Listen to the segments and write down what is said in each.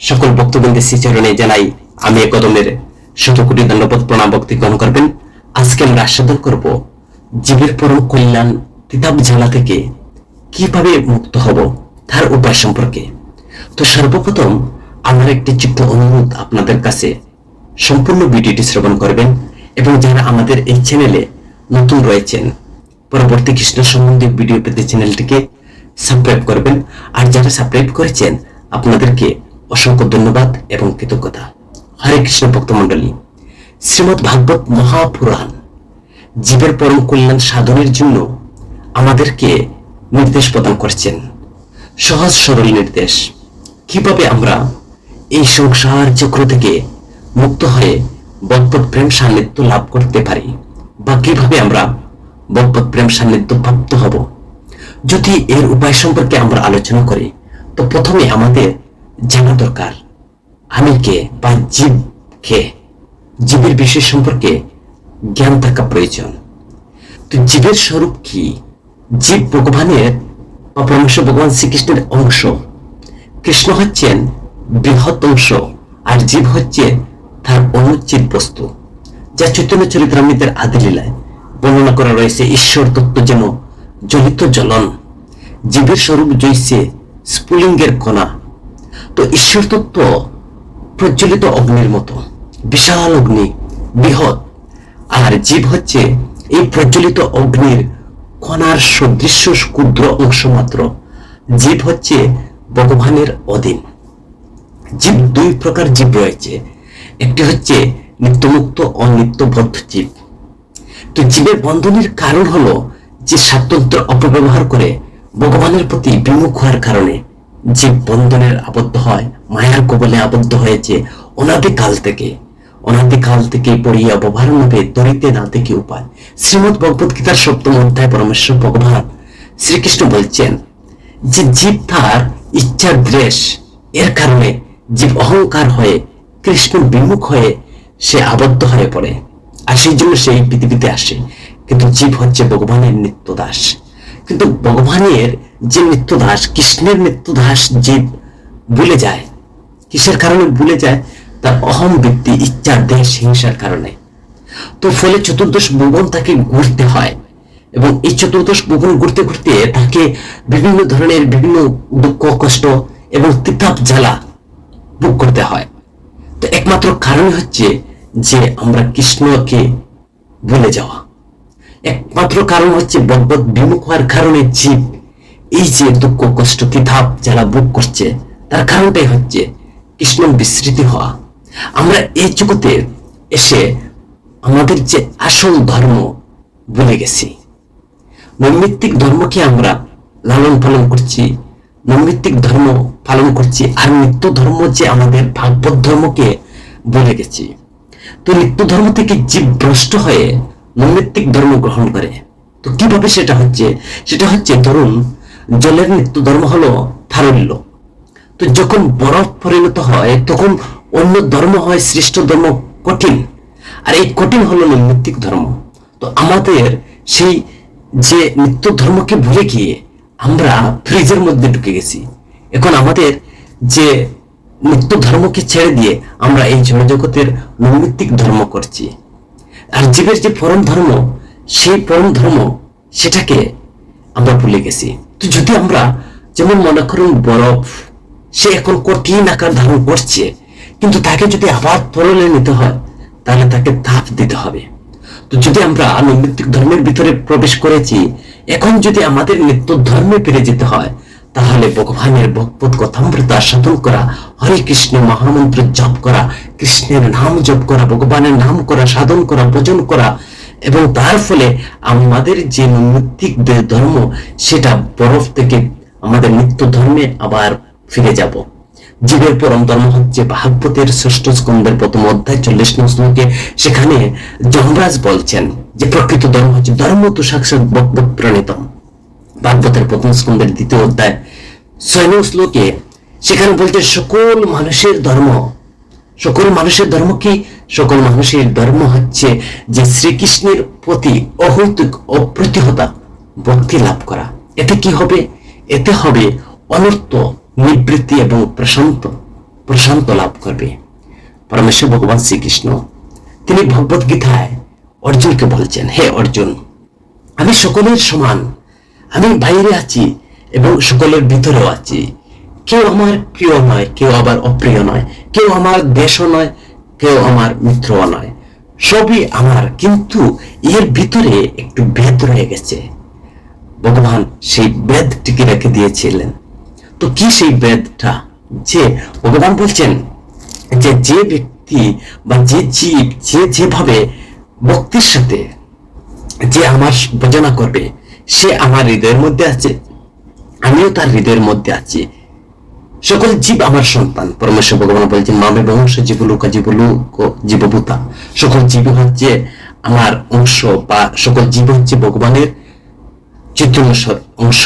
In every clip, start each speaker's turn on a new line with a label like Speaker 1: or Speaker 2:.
Speaker 1: সকল ভক্তবৃন্দের শ্রীচরণে জানাই আমি কদমের শত কোটি দণ্ডবোধ প্রণাম ভক্তি গ্রহণ করবেন। আজকে আমরা আস্বাদন করব জীবের পরম কল্যাণ তিতাব জ্বালা থেকে কিভাবে মুক্ত হব তার উপায় সম্পর্কে। তো সর্বপ্রথম আমার একটি ছোট্ট অনুরোধ আপনাদের কাছে, সম্পূর্ণ ভিডিওটি শ্রবণ করবেন এবং যারা আমাদের এই চ্যানেলে নতুন রয়েছেন পরবর্তী কৃষ্ণ সম্বন্ধে ভিডিও পেতে চ্যানেলটিকে সাবস্ক্রাইব করবেন। আর যারা সাবস্ক্রাইব করেছেন আপনাদেরকে অসংখ্য ধন্যবাদ এবং কৃতজ্ঞতা। হরে কৃষ্ণ ভক্ত মন্ডলী, শ্রীমদ্ ভাগবত মহাপুরাণ জীবের পরম কল্যাণ সাধনের জন্য আমাদেরকে নির্দেশ প্রদান করছেন, সহজ সরল নির্দেশ। কিভাবে আমরা এই সংসার চক্র থেকে মুক্ত হয়ে ভগবত প্রেম সান্নিধ্য লাভ করতে পারি, বা কিভাবে আমরা ভগবত প্রেম সান্নিধ্য প্রাপ্ত হব। যদি এর উপায় সম্পর্কে আমরা আলোচনা করি, তো প্রথমে আমাদের জানা দরকার আমি কে বা জীব কে, জীবের বিষয় সম্পর্কে জ্ঞান থাকা প্রয়োজন। তো জীবের স্বরূপ কি? জীব ভগবানের বা পরমেশ্বর ভগবান শ্রীকৃষ্ণের অংশ। কৃষ্ণ হচ্ছেন বৃহৎ অংশ আর জীব হচ্ছে তার অনুচ্ছেদ বস্তু, যা চৈতন্য চরিতামৃতের আদি লীলায় বর্ণনা করা রয়েছে। ঈশ্বর তত্ত্ব যেন জ্বলিত জ্বলন, জীবের স্বরূপ জৈছে স্ফুলিঙ্গের কণা। তো ঈশ্বর তত্ত্ব প্রজ্বলিত অগ্নির মতো, বিশাল অগ্নি, বৃহৎ, আর জীব হচ্ছে এই প্রজ্বলিত অগ্নির কণার সদৃশ্য ক্ষুদ্র অংশ মাত্র। জীব হচ্ছে ভগবানের অধীন। জীব দুই প্রকার জীব রয়েছে, একটি হচ্ছে নিত্যমুক্ত ও নিত্যবদ্ধ জীব। তো জীবের বন্ধনের কারণ হলো যে স্বাতন্ত্র অপব্যবহার করে ভগবানের প্রতি বিমুখ হওয়ার কারণে জীব বন্ধনের আবদ্ধ হয়, মায়ার কবলে আবদ্ধ হয়েছে অনাদিকাল থেকে পড়িয়া অবধারণভাবে ধরিতে না দেখে উপায়। শ্রীমদ্ ভগবত গীতার 7ম অধ্যায় পরমেশ্বর ভগবান শ্রীকৃষ্ণ বলছেন যে জীব তার ইচ্ছার দ্বেষ এর কারণে জীব অহংকার হয়ে কৃষ্ণ বিমুখ হয়ে সে আবদ্ধ হয়ে পড়ে, আর সেই জন্য সেই পৃথিবীতে আসে। কিন্তু জীব হচ্ছে ভগবানের নিত্য দাস। কিন্তু ভগবানের যে নিত্য দাস, কৃষ্ণের নিত্য দাস জীব ভুলে যায়। কিসের কারণে ভুলে যায়? তার অহম বৃত্তি, ইচ্ছার দেশ, হিংসার কারণে। তো ফলে চতুর্দশ ভুবন তাকে ঘুরতে হয়, এবং এই চতুর্দশ ভুবন ঘুরতে ঘুরতে তাকে বিভিন্ন ধরনের বিভিন্ন দুঃখ, কষ্ট এবং তিতাব জ্বালা ভোগ করতে হয়। তো একমাত্র কারণ হচ্ছে যে আমরা কৃষ্ণকে ভুলে যাওয়া। একমাত্র কারণ হচ্ছে ভগবত বিমুখ হওয়ার কারণে জীব এই যে দুঃখ, কষ্ট, তিতাব জ্বালা ভোগ করছে, তার কারণটাই হচ্ছে কৃষ্ণ বিস্মৃতি হওয়া। আমরা এই জগতে এসে আমাদের যে আসল ধর্ম ভুলে গেছি। নৈমিত্তিক ধর্মকে আমরা লালন পালন করছি, নৈমিত্তিক ধর্ম পালন করছি, আর নিত্য ধর্ম যে আমাদের ভাগবত ধর্মকে ভুলে গেছি। তো নিত্য ধর্ম থেকে জীব ভ্রষ্ট হয়ে নৈমিত্তিক ধর্ম গ্রহণ করে। তো কিভাবে সেটা হচ্ছে ধরুন জলের নিত্য ধর্ম হলো তারল্য। তো যখন বরফ পরিণত হয় তখন অন্য ধর্ম হয় শ্রেষ্ঠ ধর্ম কঠিন, আর এই কঠিন হলো নৈমিত্তিক ধর্ম। তো আমাদের সেই যে নিত্য ধর্মকে ভুলে গিয়ে আমরা ফ্রিজের মধ্যে ঢুকে গেছি। এখন আমাদের যে নিত্য ধর্মকে ছেড়ে দিয়ে আমরা এই জড়জগতের নৈমিত্তিক ধর্ম করছি। আর জীবের যে পরম ধর্ম, সেই পরম ধর্ম সেটাকে আমরা ভুলে গেছি। তো যদি আমরা, যেমন মনে করুন বরফ, সে এখন কঠিন আকার ধারণ করছে, কিন্তু তাকে যদি আবার তরলে নিতে হয় তাহলে তাকে তাপ দিতে হবে। তো যদি আমরা নৈমিত্তিক ধর্মের ভিতরে প্রবেশ করেছি, এখন যদি আমাদের নিত্য ধর্মে ফিরে যেতে হয়, তাহলে ভগবানের ভগবত কথামৃত সাধন করা, হরে কৃষ্ণ মহামন্ত্র জপ করা, কৃষ্ণের নাম জপ করা, ভগবানের নাম করা, সাধন করা, ভজন করা, এবং তার ফলে আমাদের যে নৈমিত্তিক ধর্ম সেটা বরফ থেকে আমাদের নিত্য ধর্মে আবার ফিরে যাব। জীবের পরম ধর্ম হচ্ছে ভাগবতের 6ষ্ঠ স্কন্ধের 1ম অধ্যায় 40নং শ্লোকে, সেখানে যমরাজ বলছেন যে প্রকৃত ধর্ম হচ্ছে ধর্ম তো সাক্ষাৎ ভগবত প্রণীতম। ভাগবতের 1ম স্কন্ধের 2য় অধ্যায় 6নং শ্লোকে সেখানে বলতে সকল মানুষের ধর্ম কি? সকল মানুষের ধর্ম হচ্ছে যে শ্রীকৃষ্ণের প্রতি অহৈতুক অপ্রতিহতা ভক্তি লাভ করা। এতে কি হবে? এতে হবে অনর্থ নিবৃত্তি এবং প্রশান্ত প্রশান্ত লাভ করবে। পরমেশ্বর ভগবান শ্রীকৃষ্ণ তিনি ভগবত গীতায় অর্জুনকে বলছেন, হে অর্জুন, আমি সকলের সমান, আমি বাইরে আছি এবং সকলের ভিতরেও আছি। কেউ আমার প্রিয় নয়, কেউ আবার অপ্রিয় নয়, কেউ আমার দেশও নয়, কেউ আমার মিত্রও নয়, সবই আমার, কিন্তু এর ভিতরে একটু ভেদ রয়ে গেছে। ভগবান সেই ভেদটিকে রেখে দিয়েছিলেন। তো কি সেই ভেদটা? যে ভগবান বলছেন যে যে ব্যক্তি বা যে জীব যে যেভাবে ভক্তির সাথে যে আমার ভজনা করবে, সে আমার হৃদয়ের মধ্যে আছে, আমিও তার হৃদয়ের মধ্যে আছি। সকল জীব আমার সন্তান। পরমেশ্বর ভগবান বলছেন, মামে বংশ জীবলোক জীবলোক জীবভূতা, সকল জীব হচ্ছে আমার অংশ, বা সকল জীব হচ্ছে ভগবানের চৈতন্য অংশ।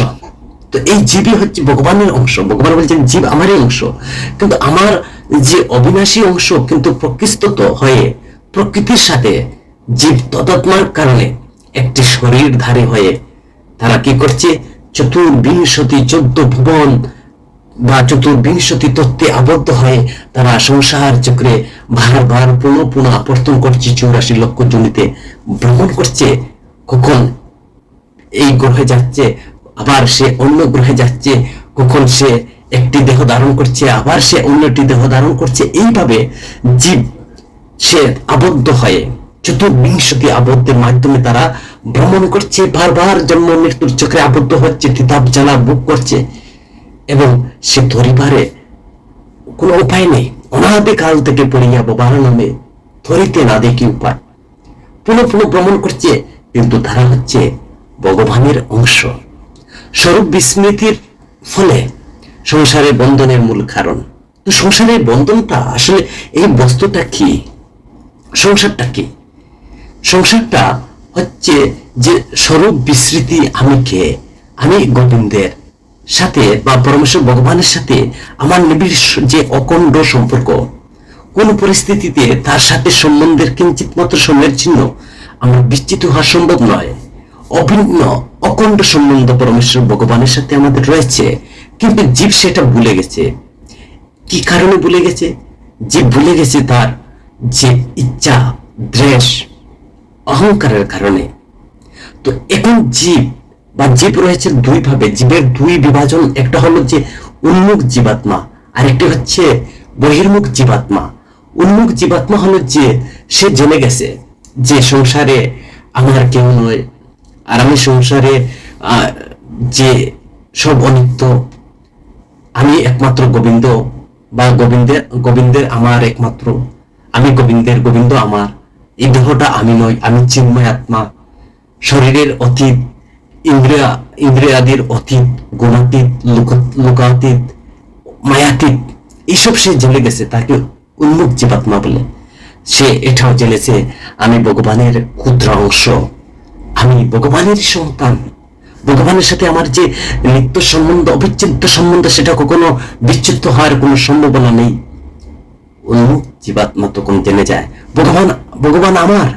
Speaker 1: তো এই জীবই হচ্ছে ভগবানের অংশ। ভগবান বলছেন জীব আমারই অংশ, কিন্তু আমার যে অবিনাশী অংশ কিন্তু প্রকৃত হয়ে প্রকৃতির সাথে জীব তদাত্মার কারণে একটি শরীরধারী হয়ে তারা কি করছে, চতুর্বিংশতি 14 ভুবন বা চতুর্বিংশতি তত্ত্বে আবদ্ধ হয়ে তারা সংসার চক্রে বারবার পুনঃ পুনঃ আবর্তন করছে, 84 লক্ষ জনিতে ভ্রমণ করছে। কখন এই গ্রহে যাচ্ছে, আবার সে অন্য গ্রহে যাচ্ছে, কখন সে একটি দেহ ধারণ করছে, আবার সে অন্যটি দেহ ধারণ করছে। এইভাবে জীব সে আবদ্ধ হয়ে চতুর্বিংশতি আবদ্ধের মাধ্যমে তারা ভ্রমণ করছে, বারবার জন্ম মৃত্যুর চক্রে আবদ্ধ হচ্ছে, তিতাব জ্বালা ভোগ করছে, এবং সে ধরিবারে কোনো উপায় নেই। অনাদি কাল থেকে পড়িয়া বাবার নামে ধরিতে না দেখি উপায়, পুনঃ পুনঃ ভ্রমণ করছে, কিন্তু তারা হচ্ছে ভগবানের অংশ। স্বরূপ বিস্মৃতির ফলে সংসারের বন্ধনের মূল কারণ। তো সংসারের বন্ধনটা আসলে এই বস্তুটা কি? সংসারটা কি? সংসারটা হচ্ছে যে স্বরূপ বিস্মৃতি। আমি কে? আমি গোবিন্দের সাথে বা পরমেশ্বর ভগবানের সাথে আমার নিবিড় যে অখণ্ড সম্পর্ক, কোন পরিস্থিতিতে তার সাথে সম্বন্ধের কিঞ্চিত মাত্র সময়ের চিহ্ন আমার বিচ্ছিন্ন হওয়া সম্ভব নয়। অভিন্ন অখণ্ড সম্বন্ধ পরমেশ্বর ভগবানের সাথে আমাদের রয়েছে, কিন্তু জীব সেটা ভুলে গেছে। কি কারণে ভুলে গেছে? জীব ভুলে গেছে তার যে ইচ্ছা, দ্বেষ, অহংকারের কারণে। তো এখন জীব বা জীব রয়েছে দুই ভাবে, জীবের দুই বিভাজন। একটা হলো যে উন্মুখ জীবাত্মা, আর একটি হচ্ছে বহির্মুখ জীবাত্মা। উন্মুখ জীবাত্মা হলো যে সে জেনে গেছে যে সংসারে আমার কেউ নয়, আর আমি সংসারে যে সব অনিত্য, আমি একমাত্র গোবিন্দ, বা গোবিন্দের আমার একমাত্র, আমি গোবিন্দের, গোবিন্দ আমার। এই দেহটা আমি নই, আমি চিন্ময় আত্মা, শরীরের অতীত, ইন্দ্রিয়াদির অতীত, গুণাতীত, লোকাতীত, মায়াতীত, এইসব সে জেনে গেছে। তাকে উন্মুখ জীবাত্মা বলে। সে এটাও জেনেছে আমি ভগবানের ক্ষুদ্র অংশ, আমি ভগবানের সন্তান। ভগবানের সাথে আমার যে নিত্য সম্বন্ধ, অবিচ্ছেদ্য সম্বন্ধ, সেটা কখনো বিচ্ছিন্ন হওয়ার কোনো সম্ভাবনা নেই। উন্মুখ জীবাত্মা তখন জেনে যায় ভগবান আমার,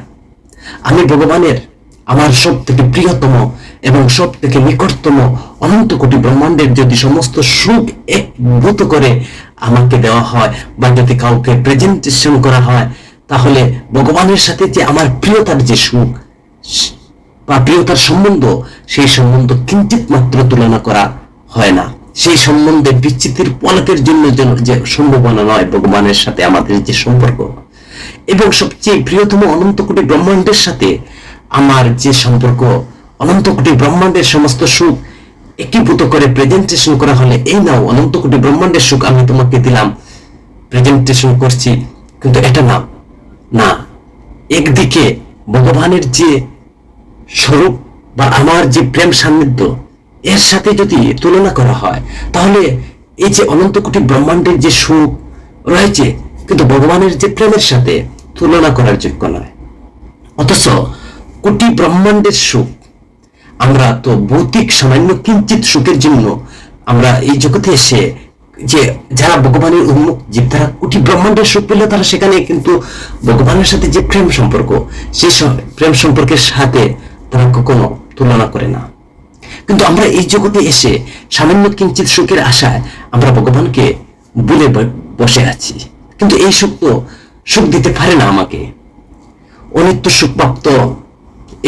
Speaker 1: আমি ভগবানের, আমার সব থেকে প্রিয়তম এবং সব থেকে নিকটতম অনন্ত কোটি ব্রহ্মাণ্ডের যদি সমস্ত সুখ একভূত করে আমাকে দেওয়া হয়, বা যদি কাউকে প্রেজেন্টেশন করা হয়, তাহলে ভগবানের সাথে যে আমার প্রিয়তার যে সুখ বা প্রিয়তার সম্বন্ধ, সেই সম্বন্ধ কিঞ্চিত মাত্র তুলনা করা হয় না। সেই সম্বন্ধে বিচ্ছিতির পলকের জন্য যে সম্ভাবনা নয় ভগবানের সাথে আমাদের যে সম্পর্ক, এবং সবচেয়ে প্রিয়তম অনন্ত কোটি ব্রহ্মাণ্ডের সাথে আমার যে সম্পর্ক, অনন্ত কোটি ব্রহ্মাণ্ডের সমস্ত সুখ একীভূত করে প্রেজেন্টেশন করা হলে, এই নাও অনন্ত কোটি ব্রহ্মাণ্ডের সুখ আমি তোমাকে দিলাম, প্রেজেন্টেশন করছি, কিন্তু এটা না। একদিকে ভগবানের যে স্বরূপ বা আমার যে প্রেম সান্নিধ্য, এর সাথে যদি তুলনা করা হয়, তাহলে এই যে অনন্ত কোটি ব্রহ্মাণ্ডের যে সুখ রয়েছে, কিন্তু ভগবানের যে প্রেমের সাথে তুলনা করার যোগ্য নয়। অথচ কোটি ব্রহ্মাণ্ডের সুখ, আমরা তো ভৌতিক সামান্য কিঞ্চিত সুখের জন্য আমরা এই জগতে এসে, যে যারা ভগবানের উন্মুখ জীব, তারা কোটি ব্রহ্মাণ্ডের সুখ পেলে তারা সেখানে কিন্তু ভগবানের সাথে যে প্রেম সম্পর্ক, সেই প্রেম সম্পর্কের সাথে তারা কখনো তুলনা করে না। কিন্তু আমরা এই জগতে এসে সামান্য কিঞ্চিত সুখের আশায় আমরা ভগবানকে ভুলে বসে আছি, কিন্তু এই সুখ তো সুখ দিতে পারে না আমাকে। অনিত্য সুখপ্রাপ্ত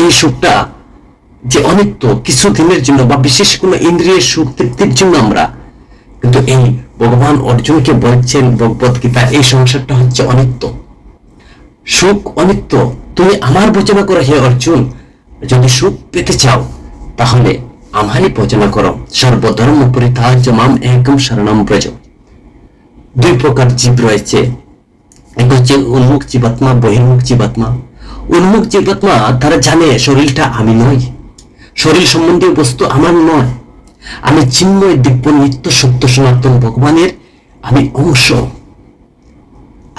Speaker 1: এই সুখটা যে অনিত্য, কিছু দিনের জন্য বা বিশেষ কোনো ইন্দ্রিয়ের সুখ তৃপ্তির জন্য আমরা, কিন্তু এই ভগবান অর্জুনকে বলছেন ভগবত গীতা, এই সংসারটা হচ্ছে অনিত্য, সুখ অনিত্য। তুমি আমার ভজনা করো হে অর্জুন, যদি সুখ পেতে চাও তাহলে আমারই ভজনা করো। সর্বধর্ম পরিত্যাজ্য মাম একম শরণম ব্রজ। দুই প্রকার জীব রয়েছে, এক হচ্ছে উন্মুখ জীবাত্মা, বহির্মুখ জীবাত্মা। উন্মুখ জীবাত্মা তারা জানে শরীরটা আমি নই, শরীর সম্বন্ধীয় বস্তু আমার নয়, আমি চিন্ময় দিব্য নিত্য সত্য সনাতন ভগবানের আমি অংশ,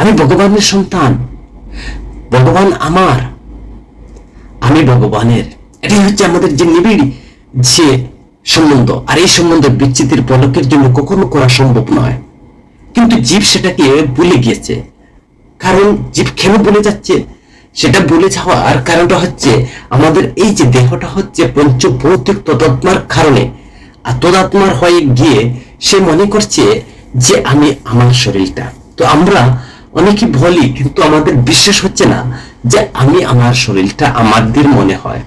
Speaker 1: আমি ভগবানের সন্তান, ভগবান আমার, আমি ভগবানের। এটাই হচ্ছে আমাদের যে নিবিড় যে সম্বন্ধ, আর এই সম্বন্ধ বিচ্ছেদের পলকের জন্য কখনো করা সম্ভব নয়। কিন্তু জীব সেটাকে ভুলে গিয়েছে। কারণ জীব কেন ভুলে যাচ্ছে? সেটা ভুলে যাওয়ার কারণটা হচ্ছে আমাদের এই যে দেহটা হচ্ছে পঞ্চভৌতিক তদাত্মার কারণে, আর তদাত্মার হয়ে গিয়ে সে মনে করছে যে আমি আমার শরীরটা। তো আমরা অনেকে বলি, কিন্তু আমাদের বিশ্বাস হচ্ছে না যে আমি আমার শরীরটা আমাদের মনে হয়।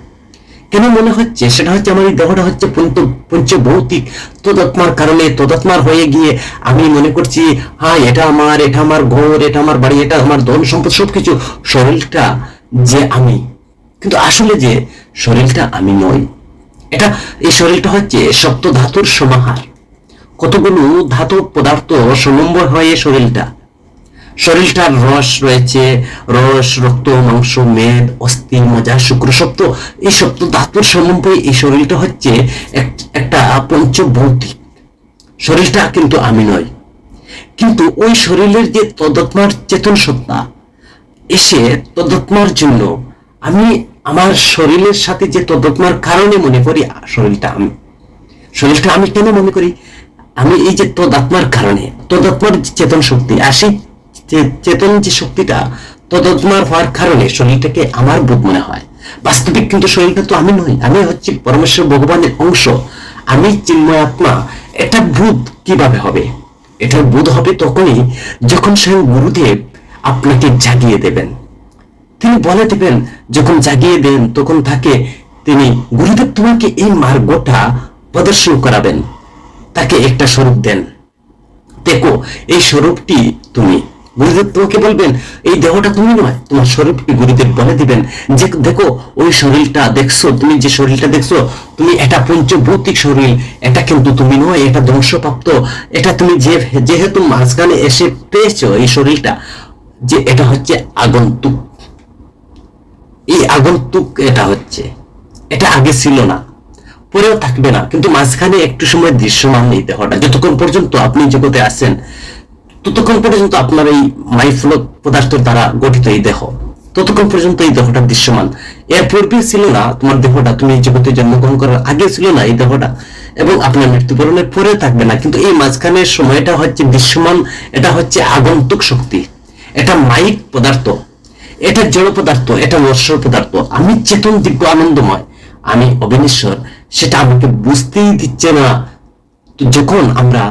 Speaker 1: কেন মনে হচ্ছে? সেটা হচ্ছে আমার এই দেহটা হচ্ছে পঞ্চভৌতিক তদাত্মার কারণে, তদাত্মার হয়ে গিয়ে আমি মনে করছি হ্যাঁ এটা আমার ঘর, এটা আমার বাড়ি, এটা আমার ধন সম্পদ, সবকিছু শরীরটা যে আমি। কিন্তু আসলে যে শরীরটা আমি নই, এটা এই শরীরটা হচ্ছে সপ্ত ধাতুর সমাহার, কতগুলো ধাতু পদার্থ সমন্বয় হয়ে শরীরটার রস রয়েছে, রস, রক্ত, মাংস, মেদ, অস্থি, মজ্জা, শুক্র, সপ্ত, এই সপ্ত ধাতুর সমন্বয়ে এই শরীরটা হচ্ছে একটা পঞ্চভৌতিক। শরীরটা কিন্তু আমি নই। কিন্তু ওই শরীরের যে তদাত্মার চেতন সত্তা এসে তদাত্মার জন্য আমি আমার শরীরের সাথে যে তদাত্মার কারণে মনে করি শরীরটা আমি। শরীরটা আমি কেন মনে করি? আমি এই যে তদাত্মার কারণে, তদাত্মার চেতন শক্তি আসে, চেতন যে শক্তিটা তদাত্মার হওয়ার কারণে শরীরটাকে আমার বোধ মনে হয়। বাস্তবিক কিন্তু শরীরটা তো আমি নই, আমি হচ্ছে পরমেশ্বর ভগবানের অংশ, আমি চিন্ময় আত্মা। এটা বোধ কিভাবে হবে? এটা বোধ হবে তখনই যখন স্বয়ং গুরুদেব আপনাকে জাগিয়ে দেবেন। তিনি বলে দেবেন, যখন জাগিয়ে দেন তখন তাকে তিনি, গুরুদেব তোমাকে এই মার্গটা প্রদর্শন করাবেন, তাকে একটা স্বরূপ দেন, দেখো এই স্বরূপটি তুমি। গুরুদেব তোমাকে বলবেন এই দেহটা তুমি নয়, তোমার স্বরূপটি গুরুদেব বলে দিবেন যে দেখো ওই শরীরটা দেখছো, তুমি যে শরীরটা দেখছো, তুমি এটা পঞ্চভৌতিক শরীর, এটা কিন্তু তুমি নয়, এটা ধ্বংসপ্রাপ্ত। এটা তুমি যেহেতু মাঝখানে এসে পেয়েছো এই শরীরটা, যে এটা হচ্ছে আগন্তুক, এই আগন্তুক এটা হচ্ছে, এটা আগে ছিল না, পরেও থাকবে না, কিন্তু মাঝখানে একটু সময় দৃশ্যমান এই দেহটা। যতক্ষণ পর্যন্ত আপনি জগতে আছেন ততক্ষণ পর্যন্ত আপনার এই মাইফলক পদার্থের দ্বারা গঠিত এই দেহ, ততক্ষণ পর্যন্ত এই দেহটা দৃশ্যমান। এর পূর্বে ছিল না তোমার দেহটা, তুমি এই জগতে জন্মগ্রহণ করার আগে ছিল না এই দেহটা, এবং আপনার মৃত্যুবরণের পরে থাকবে না, কিন্তু এই মাঝখানের সময়টা হচ্ছে দৃশ্যমান। এটা হচ্ছে আগন্তুক শক্তি, এটা মাইক পদার্থ, এটা জড় পদার্থ, এটা নশ্বর পদার্থ। আমি চেতন দিব্য আনন্দময়, আমি অবিনশ্বর, সেটা আমাকে বুঝতেই দিচ্ছে না। তো যখন আমরা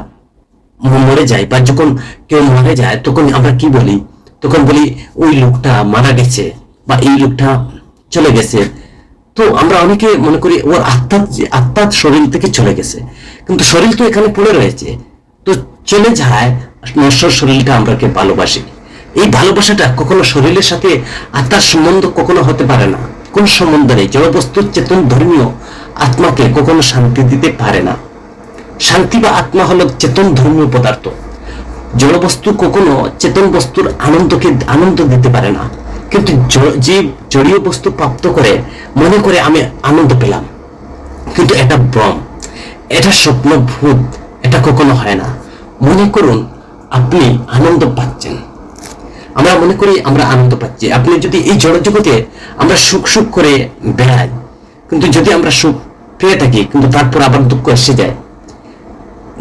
Speaker 1: মরে যাই বা যখন কেউ মারা যায় তখন আমরা কি বলি? তখন বলি ওই লোকটা মারা গেছে বা এই লোকটা চলে গেছে। তো আমরা অনেকে মনে করি ওর আত্মা শরীর থেকে চলে গেছে, কিন্তু শরীর তো এখানে পড়ে রয়েছে। তো চলে যায় নশ্বর শরীরটা, আমরা কে ভালোবাসি। এই ভালোবাসাটা কখনো শরীরের সাথে আত্মার সম্বন্ধ কখনো হতে পারে না, কোন সম্বন্ধ নেই। জড়বস্তু চেতন ধর্মীয় আত্মাকে কখনো শান্তি দিতে পারে না। শান্তি বা আত্মা হলো চেতন ধর্মীয় পদার্থ। জড়বস্তু কখনো চেতন বস্তুর আনন্দ দিতে পারে না। কিন্তু যে জড়ীয় বস্তু প্রাপ্ত করে মনে করে আমি আনন্দ পেলাম, কিন্তু এটা ভ্রম, এটা স্বপ্ন, ভূত, এটা কখনো হয় না। মনে করুন আপনি আনন্দ পাচ্ছেন, আমরা মনে করি আমরা আনন্দ পাচ্ছি। আপনি যদি এই জড় জগতে আমরা সুখ সুখ করে বেড়াই, কিন্তু যদি আমরা সুখ পেয়ে থাকি কিন্তু তারপর আবার দুঃখ এসে যায়।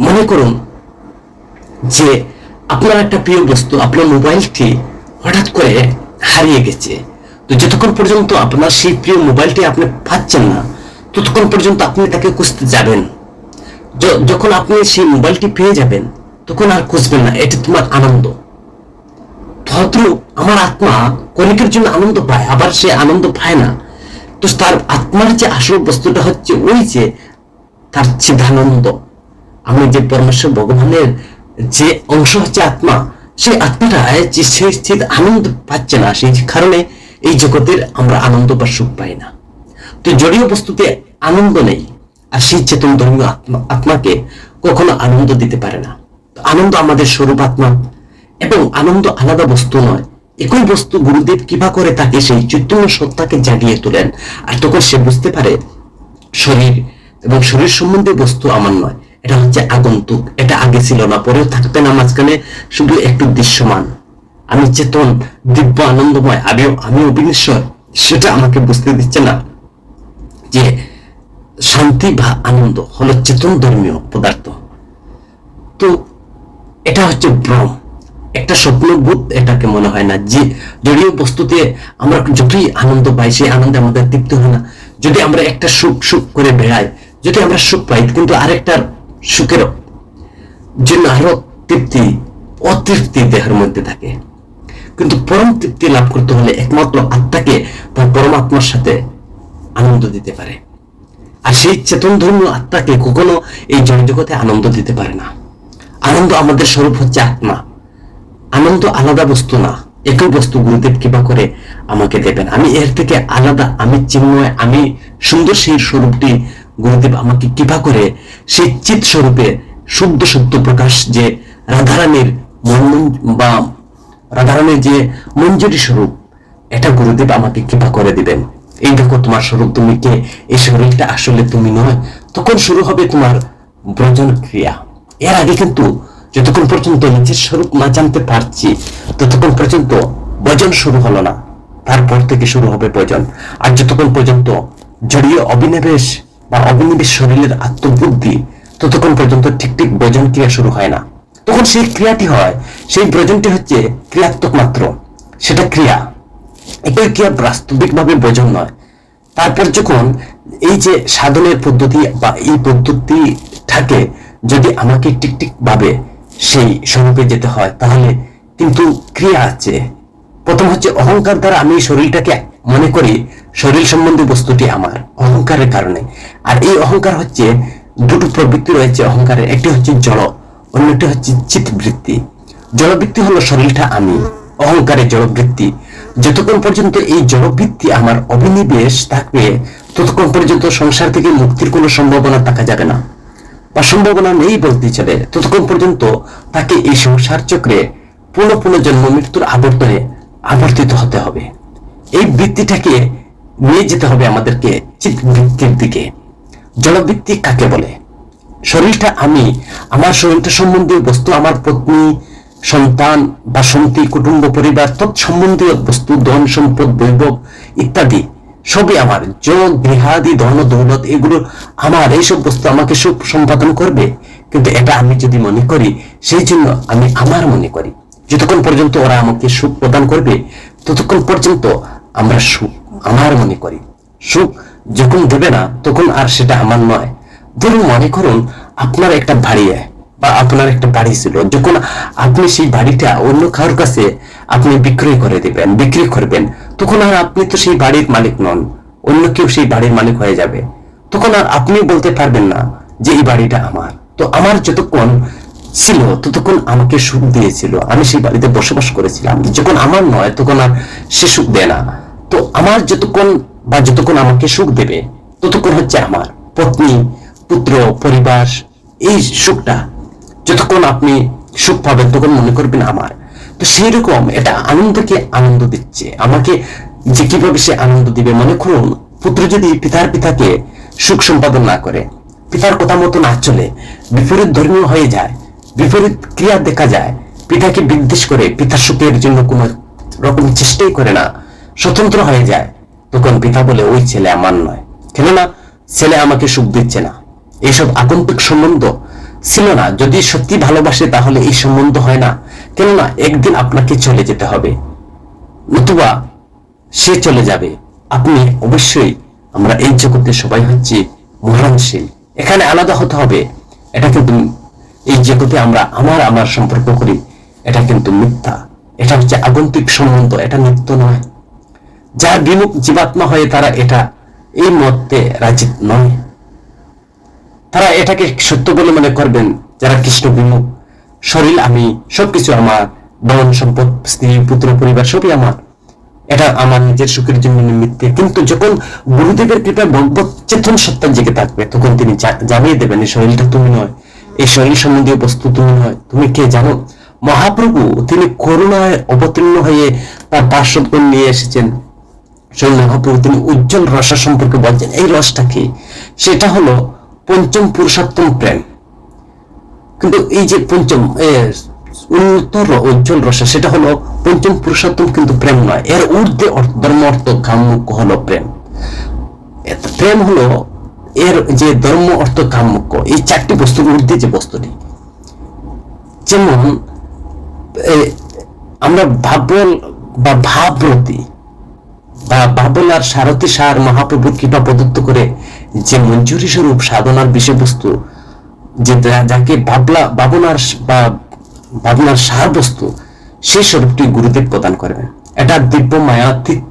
Speaker 1: মনে করুন যে আপনার একটা প্রিয় বস্তু, আপনার মোবাইলটি হঠাৎ করে হারিয়ে গেছে। তো যতক্ষণ পর্যন্ত আপনার সেই প্রিয় মোবাইলটি আপনি পাচ্ছেন না ততক্ষণ পর্যন্ত আপনি তাকে খুঁজতে যাবেন। যখন আপনি সেই মোবাইলটি পেয়ে যাবেন তখন আর খুঁজবেন না, এটা তোমার আনন্দ। তদ্রূপ আমার আত্মা ক্ষণিকের জন্য আনন্দ পায়, আবার সে আনন্দ পায় না। তো তার আত্মার যে আসল বস্তুটা হচ্ছে ওই যে তার চিদানন্দ। আমি যে পরমেশ্বর ভগবানের যে অংশ হচ্ছে আত্মা, সেই আত্মাটা সেই চিদ আনন্দ পাচ্ছে না, সেই কারণে এই জগতের আমরা আনন্দ বা সুখ পাই না। তো জড়ীয় বস্তুতে আনন্দ নেই, আর সেই চেতন ধর্মীয় আত্মাকে কখনো আনন্দ দিতে পারে না। আনন্দ আমাদের স্বরূপ আত্মা, এবং আনন্দ আলাদা বস্তু নয়, একই বস্তু। গুরুদেব কিবা করে তাকে সেই চৈতন্য সত্তাকে জাগিয়ে তোলেন, আর তখন সে বুঝতে পারে শরীর এবং শরীর সম্বন্ধে বস্তু আমার নয়, এটা হচ্ছে আগন্তুক, এটা আগে ছিল না, পরেও থাকবে না, মাঝখানে শুধু একটু দৃশ্যমান। আমি চেতন, দিব্য, আনন্দময়, আমি অবিনশ্বর, সেটা আমাকে বুঝতে দিচ্ছে না যে শান্তি বা আনন্দ হলো চেতন ধর্মীয় পদার্থ। তো এটা হচ্ছে ভ্রম, একটা স্বপ্নবোধ এটাকে মনে হয় না। যে জড়ীয় বস্তুতে আমরা যতই আনন্দ পাই, সেই আনন্দে আমাদের তৃপ্তি হয় না। যদি আমরা একটা সুখ সুখ করে বেড়াই, যদি আমরা সুখ পাই, কিন্তু আরেকটার সুখের জন্য আরো তৃপ্তি, অতৃপ্তি দেহের মধ্যে থাকে। কিন্তু পরম তৃপ্তি লাভ করতে হলে একমাত্র আত্মাকে তার পরমাত্মার সাথে আনন্দ দিতে পারে, আর সেই চেতন ধর্মীয় আত্মাকে কখনো এই জগতে আনন্দ দিতে পারে না। আনন্দ আমাদের স্বরূপ হচ্ছে আত্মা, আনন্দ আলাদা বস্তু না, একই বস্তু। গুরুদেব কৃপা করে আমাকে দেবেন, আমি এর থেকে আলাদা, আমি চিন্ময়, আমি সুন্দর। সেই স্বরূপটি গুরুদেব আমাকে কৃপা করে সেই চিৎ স্বরূপে শুদ্ধ সত্য প্রকাশ, যে রাধারানীর বা রাধারানীর যে মঞ্জুরি স্বরূপ, এটা গুরুদেব আমাকে কৃপা করে দিবেন। এই দেখো তোমার স্বরূপ, তুমি কে, এই শরীরটা আসলে তুমি নয়। তখন শুরু হবে তোমার ব্রজন ক্রিয়া। এর আগে কিন্তু যতক্ষণ পর্যন্ত নিজের স্বরূপ না জানতে পারছি, ততক্ষণ পর্যন্ত ভজন শুরু হলো না, তারপর থেকে শুরু হবে ভজন। আর যতক্ষণ পর্যন্ত জড়ীয় অবিনিবেশ বা অবিনিবেশ শরীরের আত্মবুদ্ধি, ততক্ষণ পর্যন্ত ঠিক ঠিক ভজন ক্রিয়া শুরু হয় না। তখন সেই ক্রিয়াটি হয়, সেই ভজনটি হচ্ছে ক্রিয়াত্মক মাত্র, সেটা ক্রিয়া, একই ক্রিয়া, বাস্তবিকভাবে ভজন নয়। তারপর যখন এই যে সাধনের পদ্ধতি বা এই পদ্ধতি থাকে, যদি আমাকে ঠিক ঠিক ভাবে সেই স্বরূপে যেতে হয়, তাহলে কিন্তু ক্রিয়া আছে। প্রথম হচ্ছে অহংকার দ্বারা আমি শরীরটাকে মনে করি শরীর সম্বন্ধে বস্তুটি আমার, অহংকারের কারণে। আর এই অহংকার হচ্ছে দুটো প্রবৃত্তি রয়েছে অহংকারের, একটি হচ্ছে জড়, অন্যটি হচ্ছে চিত্তবৃত্তি। জড়বৃত্তি হলো শরীরটা আমি, অহংকারের জড়বৃত্তি। যতক্ষণ পর্যন্ত এই জড়বৃত্তি আমার অবিনিবেশ থাকবে, ততক্ষণ পর্যন্ত সংসার থেকে মুক্তির কোনো সম্ভাবনা দেখা যাবে না, বা সম্ভাবনা নেই বলতে চলে। ততক্ষণ পর্যন্ত তাকে এই সংসার চক্রে পুনঃ পুনঃ জন্ম মৃত্যুর আবর্তনে আবর্তিত হতে হবে। এই বৃত্তিটাকে নিয়ে যেতে হবে আমাদেরকে চিৎ বৃত্তির দিকে। জড়বৃত্তি কাকে বলে? শরীরটা আমি, আমার শরীরটা সম্বন্ধীয় বস্তু, আমার পত্নী, সন্তান, বাসন্তী, কুটুম্ব, পরিবার, তৎসম্বন্ধীয় বস্তু, ধন সম্পদ, বৈভব ইত্যাদি সবই আমার। যোগ, গৃহাদি, ধন দৌলত, এগুলো আমার। এইসব বস্তু আমাকে সুখ সম্পাদন করবে, কিন্তু এটা আমি যদি মনে করি, সেই জন্য আমি আমার মনে করি। যতক্ষণ পর্যন্ত ওরা আমাকে সুখ প্রদান করবে, ততক্ষণ পর্যন্ত আমরা সুখ আমার মনে করি। সুখ যখন দেবে না, তখন আর সেটা আমার নয়। ধরুন, মনে করুন আপনার একটা বাড়ি বা আপনার একটা বাড়ি ছিল, যখন আপনি সেই বাড়িটা অন্য কারোর কাছে আপনি বিক্রি করবেন, তখন আর আপনি তো সেই বাড়ির মালিক নন, অন্য কেউ সেই বাড়ির মালিক হয়ে যাবে। তখন আর আপনি বলতে পারবেন না যে এই বাড়িটা আমার। তো আমার যতক্ষণ ছিল, ততক্ষণ আমাকে সুখ দিয়েছিল, আমি সেই বাড়িতে বসবাস করেছিলাম। যখন আমার নয়, তখন আর সে সুখ দেয় না। তো আমার যতক্ষণ আমাকে সুখ দেবে, ততক্ষণ হচ্ছে আমার। পত্নী, পুত্র, পরিবার, এই সুখটা যতক্ষণ আপনি সুখ পাবেন, তখন মনে করবেন আমার। তো সেই রকম এটা আনন্দকে আনন্দ দিচ্ছে আমাকে। যে কিভাবে সে আনন্দ দিবে, মনে করুন পুত্র যদি পিতাকে সুখ সম্পাদন না করে, পিতার কথা মতো না চলে, বিপরীত ধর্মীয় হয়ে যায়, বিপরীত ক্রিয়া দেখা যায়, পিতাকে বিদ্বেষ করে, পিতার সুখের জন্য কোন রকম চেষ্টাই করে না, স্বতন্ত্র হয়ে যায়, তখন পিতা বলে ওই ছেলে আমার নয়, কেননা ছেলে আমাকে সুখ দিচ্ছে না। এইসব আগন্তুক সম্বন্ধ ছিল না। যদি সত্যি ভালোবাসে, তাহলে এই সম্বন্ধ হয় না, কেননা একদিন আপনাকে চলে যেতে হবে, নতুবা সে চলে যাবে, আপনি অবশ্যই। আমরা এই জগতে সবাই হচ্ছে মরণশীল, এখানে আলাদা হতে হবে, এটা কিন্তু এই জগতে আমরা আমার আমার সম্পর্ক করি, এটা কিন্তু মিথ্যা। এটা হচ্ছে আগন্তুক সম্বন্ধ, এটা নিত্য নয়। যারা বিমুখ জীবাত্মা হয়ে তারা এটা এই মতে রাজি নয়, তারা এটাকে সত্য বলে মনে করবেন। যারা কৃষ্ণ বিমুখ, শরীর আমি, সবকিছু আমার, ধন সম্পদ, স্ত্রী পুত্র পরিবার সবই আমার, এটা আমার নিজের সুখের জন্য নিমিত্তে। কিন্তু যখন গুরুদেবের কৃপায় ভগবত চেতন সত্তা জেগে থাকবে, তখন তিনি জানিয়ে দেবেন এই শরীরটা তুমি নয়, এই শরীর সম্বন্ধীয় বস্তু তুমি নয়, তুমি কে জানো? মহাপ্রভু তিনি করুণায় অবতীর্ণ হয়ে তার পার্শ্বগণ নিয়ে এসেছেন। সেই মহাপ্রভু তিনি উজ্জ্বল রস সম্পর্কে বলছেন। এই রসটা কি? সেটা হলো পঞ্চম পুরুষোত্তম প্রেম। কিন্তু এই যে পঞ্চম উন্নতর উজ্জ্বল রস, সেটা হলো পঞ্চম পুরুষোত্তম, কিন্তু প্রেম নয়। এর ঊর্ধ্বে ধর্ম অর্থ কাম মুখ্য হলো প্রেম। প্রেম হলো এর যে ধর্ম অর্থ কাম মুখ্য, এই চারটি বস্তুর ঊর্ধ্বে যে বস্তুটি। যেমন আমরা ভাবল বা ভাবরতি বা বাবলার সারথী সার মহাপ্রভুর কৃপা প্রদত্ত করে যে মঞ্জুরি স্বরূপ সাধনার বিষয়বস্তু, যে যাকে ভাবনার বা ভাবনার সার বস্তু, সেই স্বরূপটি গুরুদেব প্রদান করবেন। এটা দিব্য মায়াতীত,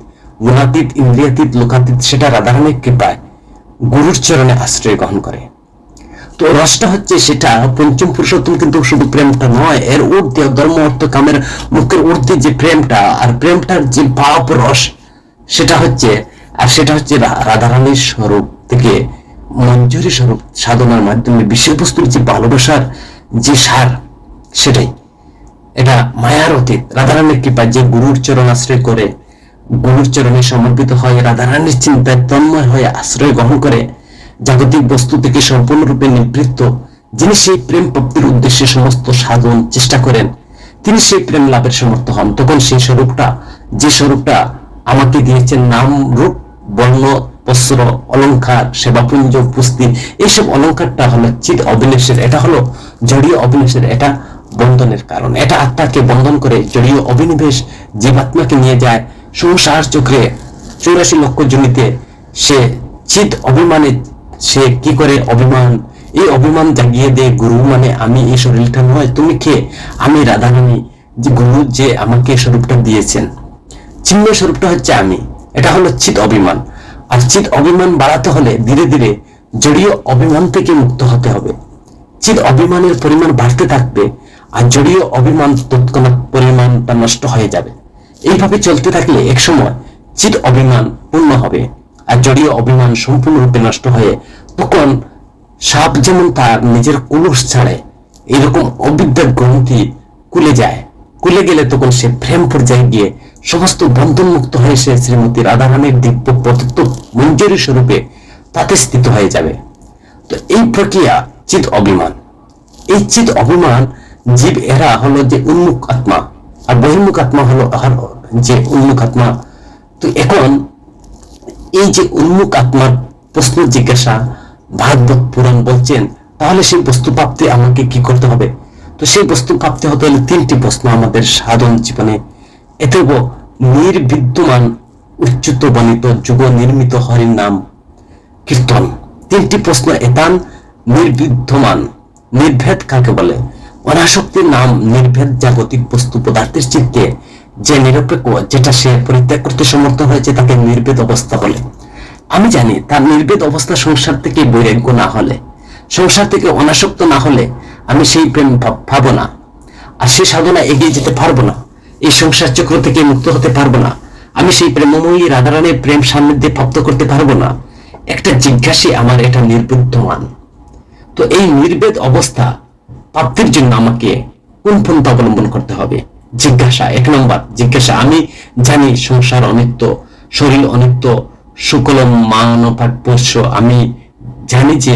Speaker 1: গুণাতীত, ইন্দ্রিয়াতীত, লোকাতীত, সেটা রাধারানীর কৃপায় গুরুর চরণে আশ্রয় গ্রহণ করে। তো রসটা হচ্ছে সেটা পঞ্চম পুরুষোত্তম, কিন্তু শুধু প্রেমটা নয়, এর ঊর্ধ্বে ধর্ম অর্থ কামের মুখের ঊর্ধ্বে যে প্রেমটা, আর প্রেমটার যে ভাব রস, সেটা হচ্ছে রাধারানীর স্বরূপ থেকে মঞ্জুরি স্বরূপ সাধনার মাধ্যমে বিষয়বস্তুর যে ভালোবাসার যে সার, সেটাই। এটা মায়ার অতীত। রাধারানীর কৃপা যে গুরুর চরণ আশ্রয় করে, গুরুর চরণে সমর্পিত হয়, রাধারানীর চিন্তায় তন্ময় হয়ে আশ্রয় গ্রহণ করে, জাগতিক বস্তু থেকে সম্পূর্ণরূপে নিবৃত্ত, যিনি সেই প্রেম প্রাপ্তির উদ্দেশ্যে সমস্ত সাধন চেষ্টা করেন, তিনি সেই প্রেম লাভের সমর্থ হন। তখন সেই স্বরূপটা, যে স্বরূপটা আমাকে দিয়েছেন, নাম রূপ বর্ণ বস্ত্র অলংকার সেবাপুঞ্জ পুস্তি, এইসব অলংকারটা হলো চিৎ অবিনাশের, এটা হলো জড়ীয় অবিনাশের, এটা বন্ধনের কারণ। এটা আত্মাকে বন্ধন করে, জড়ীয় অবিনিবেশ জীবাত্মাকে নিয়ে যায় সংসার চক্রে 84 লক্ষ জনিতে। সে চিৎ অভিমানে সে কি করে? অভিমান, এই অভিমান জাগিয়ে দেয় গুরু মানে আমি, এই শরীরটা নয়, তুমি কে? আমি রাধারানী, যে গুরু যে আমাকে স্বরূপটা দিয়েছেন, চিহ্ন স্বরূপটা হচ্ছে আমি। এটা হলো চিৎ অভিমান। আর চিৎ অভিমান বাড়াতে হলে ধীরে ধীরে জড়ীয় অভিমান থেকে মুক্ত হতে হবে। চিৎ অভিমানের পরিমাণ বাড়তে থাকবে, আর জড়ীয় অভিমান তৎক্ষণাৎ পরিমাণটা নষ্ট হয়ে যাবে। এইভাবে চলতে থাকলে একসময় চিৎ অভিমান পূর্ণ হবে, আর জড়ীয় অভিমান সম্পূর্ণরূপে নষ্ট হয়ে, তখন সাপ যেমন তার নিজের কুলুস ছাড়ে, এরকম অবিদ্যার গ্রন্থি খুলে যায়। খুলে গেলে তখন সে প্রেম পর্যায়ে গিয়ে সমস্ত বন্ধন মুক্ত হয়ে সে শ্রীমতী রাধারানীর দিব্য প্রদত্ত মঞ্জুরি স্বরূপে তাতে স্থিত হয়ে যাবে। তো এই প্রক্রিয়া চিৎ অভিমান। এই চিৎ অভিমান জীব এরা হলো যে উন্মুখ আত্মা, আর বহির্মুখ আত্মা হলো যে উন্মুখ আত্মা। তো এখন এই যে উন্মুখ আত্মার প্রশ্ন জিজ্ঞাসা ভাগবত পুরাণ বলছেন, তাহলে সেই বস্তু প্রাপ্তি আমাকে কি করতে হবে? তো সেই বস্তু প্রাপ্তি হতে হলে 3টি প্রশ্ন আমাদের সাধন জীবনে। এতব নির্বিদ্যমান উচ্চুত বর্ণিত যুগ নির্মিত হরির নাম কীর্তন। 3টি প্রশ্ন এতান নির্বিদ্যমান। নির্ভেদ কাকে বলে? অনাসক্তির নাম নির্ভেদ, জাগতিক বস্তু পদার্থের চিত্তে যে নিরপেক্ষ, যেটা সে পরিত্যাগ করতে সমর্থ হয়েছে, তাকে নির্ভেদ অবস্থা বলে। আমি জানি তার নির্ভেদ অবস্থা সংসার থেকে বৈরাগ্য না হলে, সংসার থেকে অনাসক্ত না হলে আমি সেই প্রেম পাবো না, আর সেই সাধনা এগিয়ে যেতে পারবো না, এই সংসার চক্র থেকে মুক্ত হতে পারবো না, আমি সেই প্রেমময়ী রাধারানীর প্রেম সান্নিধ্যে প্রাপ্ত করতে পারবো না। একটা জিজ্ঞাসী আমার এটা নির্বিদ্যমান। তো এই নির্ভেদ অবস্থা প্রাপ্তির জন্য আমাকে কোন পন্থা অবলম্বন করতে হবে? জিজ্ঞাসা। 1 নম্বর জিজ্ঞাসা। আমি জানি সংসার অনিত্য, শরীর অনিত্য, শুকলম মানবাভ্যস্য। আমি জানি যে